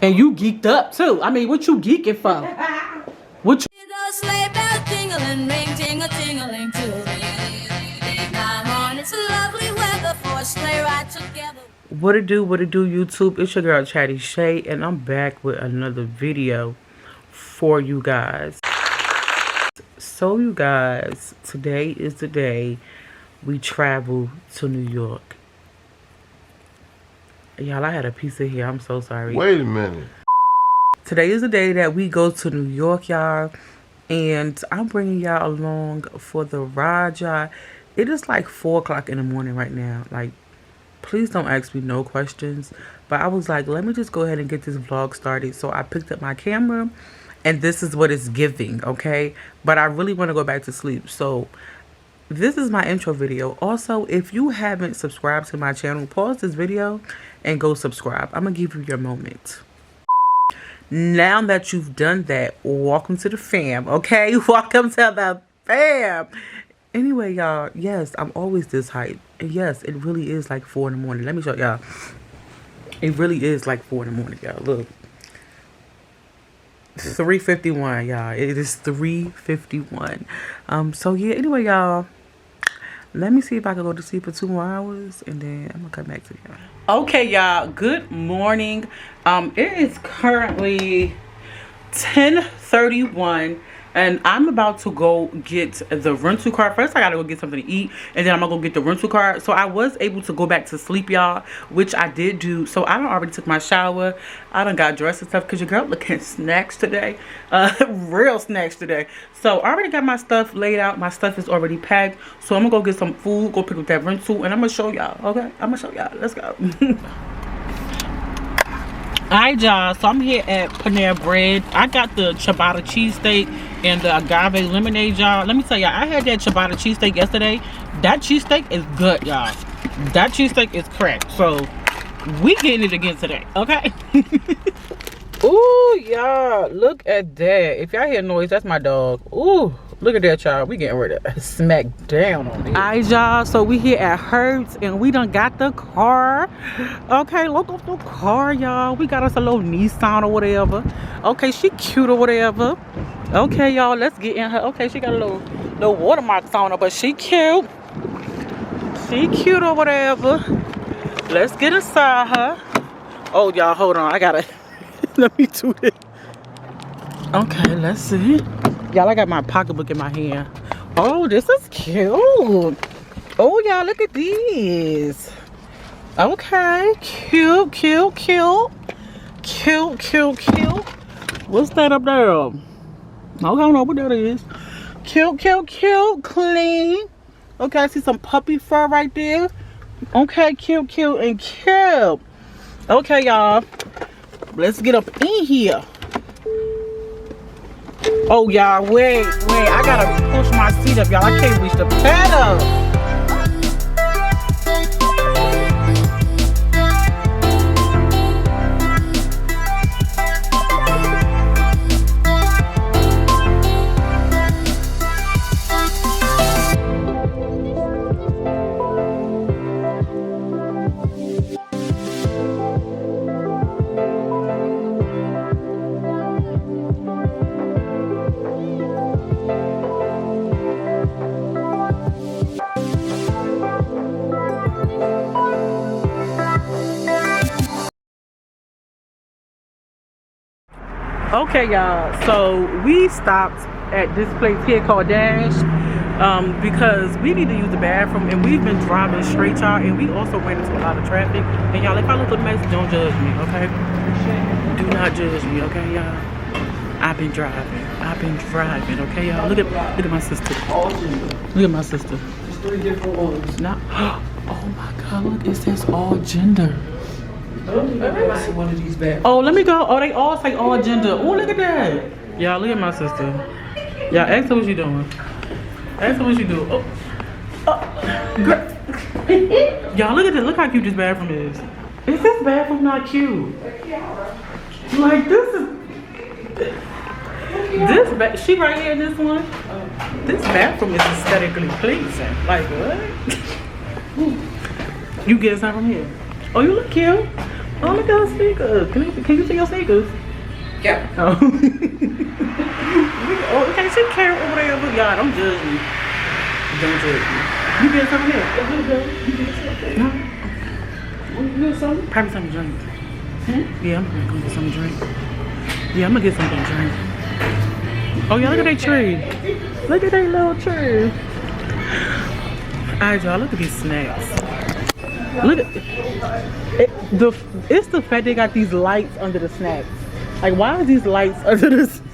And you geeked up too. I mean, what you geeking for? What you? Sleigh bells jingling, ring, tingle, tingling too. Come on, it's lovely weather for a sleigh ride together. What it do, YouTube? It's your girl Chatty Shay, and I'm back with another video for you guys. So you guys, today is the day we travel to New York. Y'all, I had a piece of hair. I'm so sorry. Wait a minute. Today is the day that we go to New York, y'all. And I'm bringing y'all along for the ride, y'all. It is like 4 o'clock in the morning right now. Like, please don't ask me no questions. But I was like, let me just go ahead and get this vlog started. So I picked up my camera. And this is what it's giving, okay? But I really want to go back to sleep. So this is my intro video. Also, if you haven't subscribed to my channel, pause this video and go subscribe. I'm going to give you your moment. Now that you've done that, welcome to the fam, okay? Welcome to the fam. Anyway, y'all, yes, I'm always this hype. And yes, it really is like 4 in the morning. Let me show y'all. It really is like 4 in the morning, y'all. Look. 3:51, y'all. It is 3:51. So yeah, anyway, y'all, let me see if I can go to sleep for 2 more hours, and then I'm gonna come back to y'all. Okay, y'all, good morning. It is currently 10:31, and I'm about to go get the rental car. First, I gotta go get something to eat, and then I'm gonna go get the rental car. So I was able to go back to sleep, y'all, which I did do. So I done already took my shower. I done got dressed and stuff, because your girl looking snacks today. Real snacks today. So I already got my stuff laid out. My stuff is already packed. So I'm gonna go get some food, go pick up that rental, and I'm gonna show y'all, okay? I'm gonna show y'all. Let's go. Alright, y'all, so I'm here at Panera Bread. I got the ciabatta cheesesteak and the agave lemonade, y'all. Let me tell y'all, I had that ciabatta cheesesteak yesterday. That cheesesteak is good, y'all. That cheesesteak is cracked. So we getting it again today, okay? Ooh, y'all, look at that. If y'all hear noise, that's my dog. Ooh, look at that, y'all. We getting ready to smack down on it. Alright, y'all, so we here at Hertz, and we done got the car. Okay, look up the car, y'all. We got us a little Nissan or whatever. Okay, she cute or whatever. Okay, y'all, let's get in her. Okay, she got a little watermarks on her, but she cute. She cute or whatever. Let's get inside her. Oh, y'all, hold on. I gotta... Let me do this. Okay, let's see. Y'all, I got my pocketbook in my hand. Oh, this is cute. Oh, y'all, look at these. Okay, cute, cute, cute. Cute, cute, cute. What's that up there? I don't know what that is. Cute, cute, cute. Clean. Okay, I see some puppy fur right there. Okay, cute, cute, and cute. Okay, y'all. Let's get up in here. Oh, y'all, wait. I gotta push my seat up, y'all. I can't reach the pedal. Okay, y'all, so we stopped at this place here called Dash because we need to use the bathroom, and we've been driving straight, y'all, and we also ran into a lot of traffic. And y'all, if I look a mess, don't judge me, okay? Do not judge me, okay, y'all? I've been driving, okay, y'all? Look at my sister. Look at my sister. There's 3 different ones. Now, oh my God, look, it says all gender. One of these bags. Oh, let me go. Oh, they all say all gender. Oh, look at that. Y'all, look at my sister. Y'all, ask her what she doing. Ask her what she doing. Oh. Girl. Y'all, look at this. Look how cute this bathroom is. Is this bathroom not cute? Like, this is... She right here in this one. This bathroom is aesthetically pleasing. Like, what? You get some from here. Oh, you look cute. Oh, look at her sneakers. Can you see your sneakers? Yeah. Oh. Oh, okay, she carry over there, but y'all don't judge me. Don't judge me. You get something else? No. You get something? Probably something to drink. Yeah, I'm gonna go get something to drink. Yeah, I'm gonna get something to drink. Oh yeah, look at that tree. Look at that little tree. Alright, y'all, look at these snacks. Look at it, it's the fact they got these lights under the snacks. Like, why are these lights under the snacks?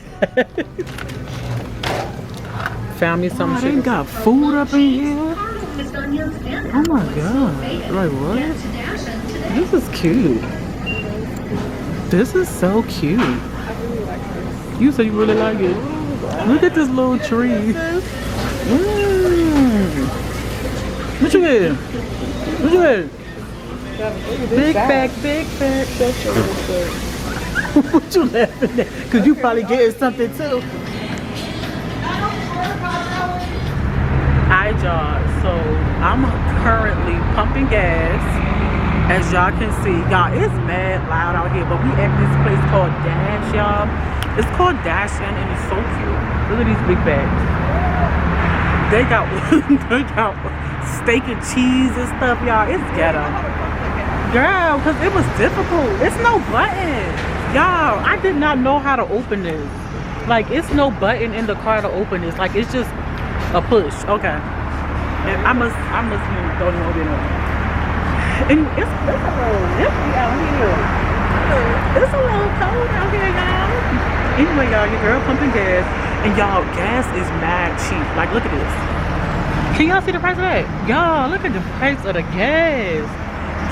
Found me some shit. They got food up in here. Oh my god. Like, what? This is cute. This is so cute. You said you really like it. Look at this little tree. What you get? What you get? Big back. What you laughing at? Cause you probably getting something too. Alright, y'all. So I'm currently pumping gas. As y'all can see, y'all, it's mad loud out here, but we at this place called Dash, y'all. It's called Dash and it's so cute. Look at these big bags. They got steak and cheese and stuff, y'all. It's ghetto. Girl, because it was difficult. It's no button. Y'all, I did not know how to open this. Like, it's no button in the car to open this. Like, it's just a push. Okay. And I must don't know it. And it's a little nippy out here. It's a little cold out here, y'all. Anyway, y'all, your girl pumping gas. And y'all, gas is mad cheap. Like, look at this. Can y'all see the price of that? Y'all, look at the price of the gas.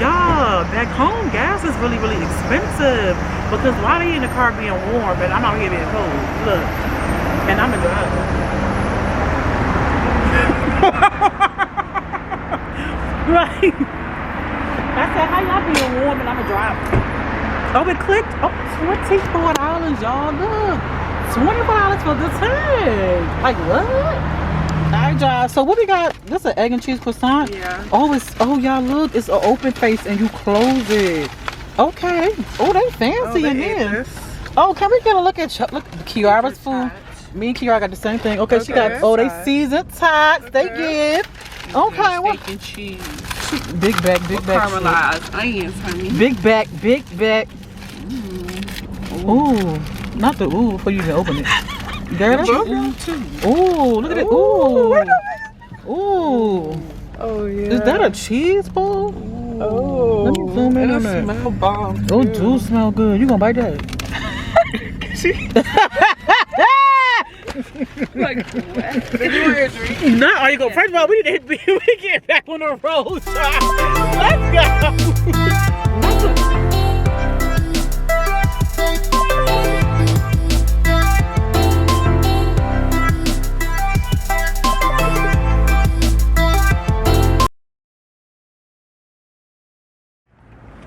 Y'all, back home, gas is really, really expensive. Because why are you in the car being warm, but I'm out here being cold? Look. And I'm a driver. Right. I said, how y'all being warm and I'm a driver? Oh, it clicked. Oh, $24, y'all. Look. $24 for the tank. Like, what? Alright, y'all. So what we got? This is an egg and cheese croissant. Yeah. Oh, y'all, look. It's an open face and you close it. Okay. Oh, they fancy in here. Oh, can we get a look at Kiara's food? Me and Kiara got the same thing. Okay, she got, they seasoned tots. They give. Okay, what? Steak and cheese. Big back. Caramelized onions, honey. Big back. Ooh. Not the ooh before you even open it. Girl, that's ooh, look at it. Ooh. Ooh. Oh, yeah. Is that a cheese ball? Oh. Let me zoom in on that. Smell bomb. Oh, do smell good. You gonna bite that? Like, what? Did you want your drink? No, are you going? First of all, we need to get back on the road. Let's go.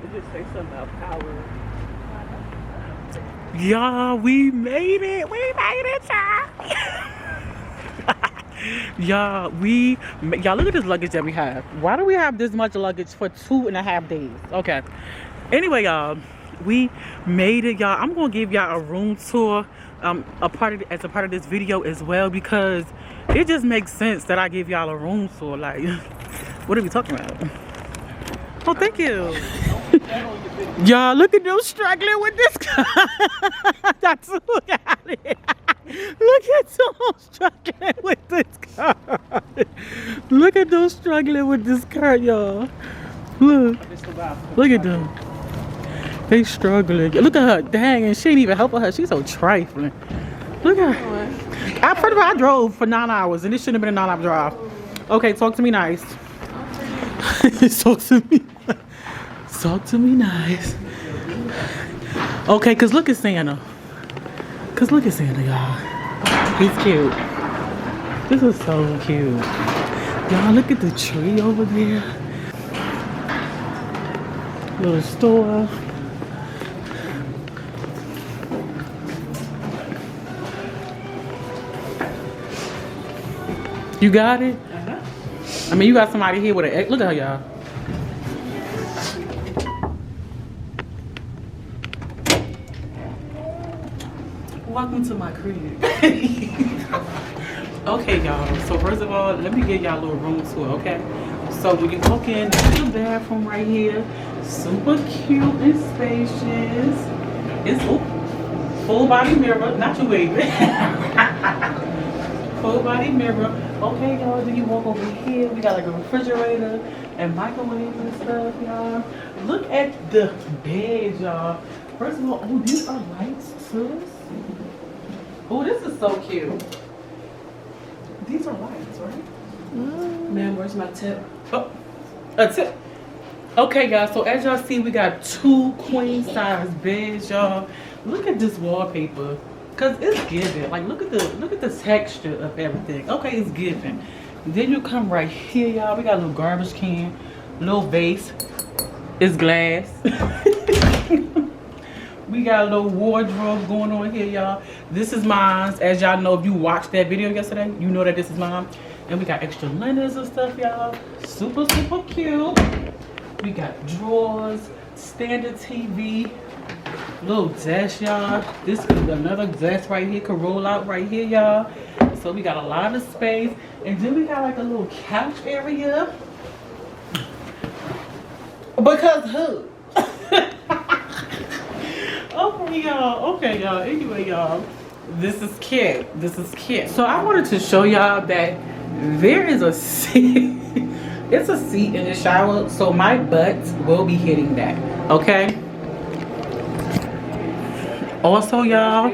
It just takes something about power. Y'all, we made it, y'all. Y'all, look at this luggage that we have. Why do we have this much luggage for 2.5 days? Okay. Anyway, y'all, we made it, y'all. I'm gonna give y'all a room tour as a part of this video as well, because it just makes sense that I give y'all a room tour. Like, what are we talking about? Oh, thank you. Y'all, look at them struggling with this car. That's look at it. Look at them struggling with this car. Look at them struggling with this car, y'all. Look at them. They struggling. Look at her. Dang, and she ain't even helping her. She's so trifling. Look at her. First of all, I drove for 9 hours, and this shouldn't have been a 9-hour drive. Okay, talk to me nice. Talk to me. Talk to me nice. Okay, cause look at Santa. Y'all. He's cute. This is so cute. Y'all, look at the tree over there. Little store. You got it? I mean, you got somebody here with an egg. Look at her, y'all. welcome to my crib. Okay, y'all. So first of all, let me give y'all a little room tour, okay? So when you walk in, this is the bathroom right here. Super cute and spacious. It's full body mirror, not you waving. Full body mirror. Okay, y'all. Then you walk over here. We got like a refrigerator and microwave and stuff, y'all. Look at the bed, y'all. First of all, oh, these are lights too. Oh, this is so cute. These are lights, right? Man, where's my tip? Oh, a tip. Okay, y'all. So as y'all see, we got 2 queen size beds, y'all. Look at this wallpaper, cause it's giving. Like, look at the texture of everything. Okay, it's giving. Then you come right here, y'all. We got a little garbage can, little vase. It's glass. We got a little wardrobe going on here, y'all. This is mine. As y'all know, if you watched that video yesterday, you know that this is mine. And we got extra linens and stuff, y'all. Super, super cute. We got drawers, standard TV, little desk, y'all. This is another desk right here, could roll out right here, y'all. So we got a lot of space. And then we got like a little couch area. Because who? Okay, y'all. Anyway, y'all, this is cute. This is cute. So I wanted to show y'all that there is a seat. It's a seat in the shower, so my butt will be hitting that. Okay. Also, y'all,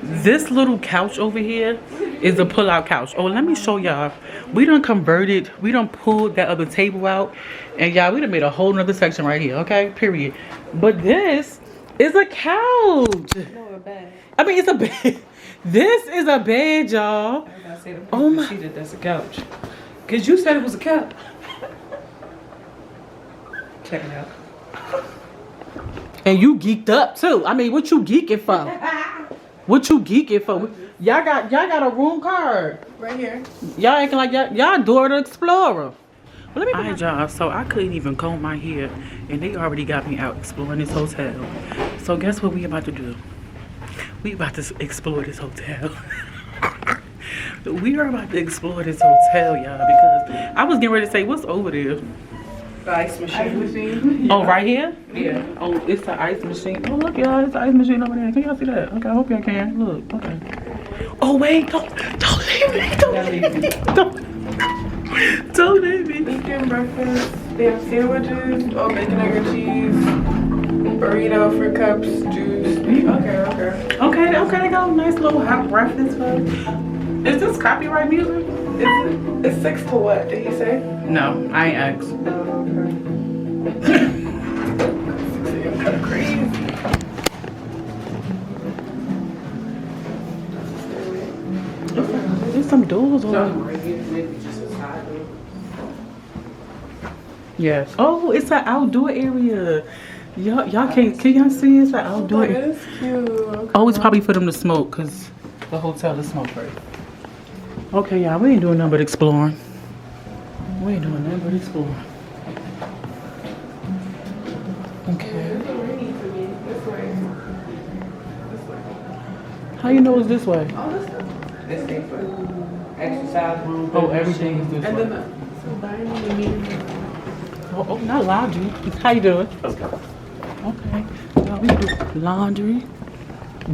this little couch over here is a pull-out couch. Oh, let me show y'all. We done converted. We done pulled that other table out, and y'all, we done made a whole nother section right here. Okay, period. But this is a couch. No, a bed. I mean, it's a bed. This is a bed, y'all. I gotta say, Oh my. see that that's a couch. Cause you said it was a couch. Check it out. And you geeked up too. I mean, what you geeking for? What you geeking for? Y'all got a room card Right here. Y'all acting like y'all Dora the Explorer. Well, let me. Alright, y'all. So I couldn't even comb my hair, and they already got me out exploring this hotel. So guess what we about to do? We about to explore this hotel. We are about to explore this hotel, y'all, because I was getting ready to say, what's over there? The ice machine. Oh, right here? Yeah. Oh, it's the ice machine. Oh, look, y'all, it's the ice machine over there. Can y'all see that? Okay, I hope y'all can. Look, okay. Oh, wait, don't leave me. Don't leave me. Don't leave me. Weekend breakfast. They have sandwiches, all bacon, egg, and cheese, burrito, fruit cups, juice. Okay, they got a nice little hot breakfast for. Is this copyright music? It's 6 to what, did he say? No, I ain't asked. Kind of crazy. There's some doors on. Yes. Oh, it's an outdoor area. Y'all can y'all see it's an outdoor area? It's cute. Okay. Oh, it's probably for them to smoke because the hotel is smoke free. Okay, y'all, we ain't doing nothing but exploring. We ain't doing nothing but exploring. Okay. How you know it's this way? This thing for exercise room. Oh, everything is this And way. then the dining and meeting. Oh, not laundry. How you doing? Okay. Now we do laundry.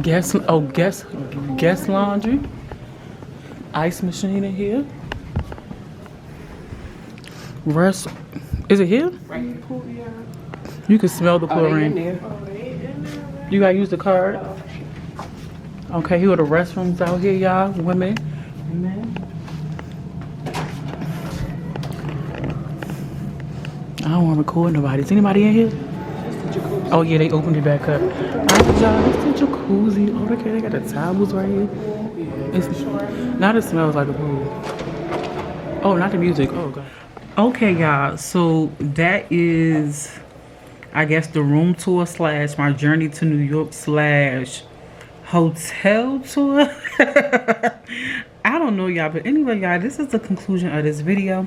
Guest laundry. Ice machine in here. Rest. Is it here? Right here. Pool, yeah. You can smell the Oh, they in chlorine. there. You gotta use the card. Okay, here are the restrooms out here, y'all. Women. Men. I don't want to record nobody. Is anybody in here? Oh yeah, they opened it back up. Alright, y'all, it's the jacuzzi. Oh, okay, they got the towels right here. It's, now it smells like a pool. Oh, not the music. Oh god. Okay, y'all. So that is, I guess, the room tour / my journey to New York / hotel tour. I don't know, y'all, but anyway, y'all, this is the conclusion of this video.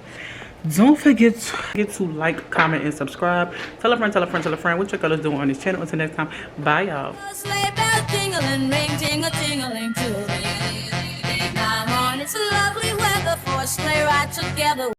Don't forget to like, comment, and subscribe. Tell a friend, tell a friend, tell a friend what your girl is doing on this channel. Until next time, bye y'all. Sleigh bell jingling, ring, ting-a-ting-a-ling too. Ding, ding, ding, I'm on. It's lovely weather for a sleigh ride together.